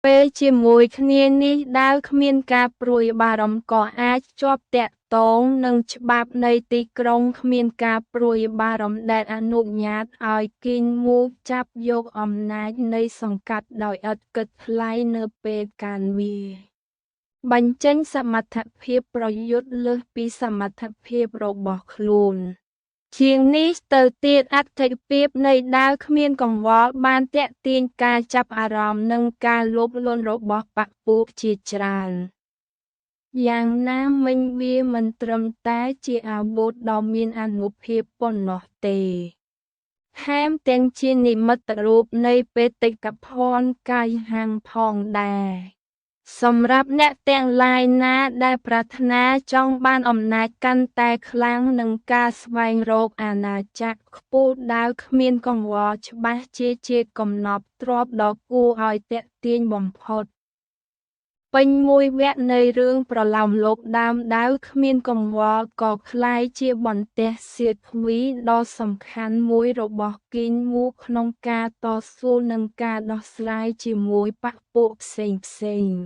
ពេលជាមួយគ្នានេះដែលគ្មានការព្រួយបារម្ភក៏អាចជាប់ទាក់ទងនឹងច្បាប់នៃទីក្រុងគ្មានការព្រួយបារម្ភដែលអនុញ្ញាតឲ្យគីងមូចាប់យកអំណាចនៃសង្កាត់ដោយឥតគិតថ្លៃនៅពេលការវាបញ្ចេញសមត្ថភាពប្រយុទ្ធលើសពីសមត្ថភាពរបស់ខ្លួន ជាងនេះទៅទៀតអត្ថិភាពនៃដាវគ្មានកង្វល់បានទាក់ទាញការចាប់អារម្មណ៍និងការលោភលន់របស់បក្សពួកជាច្រើនយ៉ាងណាមិញវាមិនត្រឹមតែជាអាវុធដ៏មានអានុភាពប៉ុណ្ណោះទេថែមទាំងជានិមិត្តរូបនៃបេតិកភណ្ឌកាយហាំងផងដែរសម្រាប់អ្នកទាំងឡាយណាដែលប្រាថ្នាចង់បានអំណាចកាន់តែខ្លាំងនិងការស្វែងរកអាណាចក្រខ្ពស់ដាវគ្មានកង្វល់ច្បាស់ជាកំណប់ទ្រព្យដ៏គួរឲ្យទាក់ទាញបំផុតពេញមួយវគ្គនៃរឿងប្រលោមលោកដើមដាវគ្មានកង្វល់ក៏ក្លាយជាបន្ទះសៀគ្វីដ៏សំខាន់មួយរបស់គីងមូក្នុងការតស៊ូនិងការដោះស្រាយជាមួយបក្សពួកផ្សេងៗ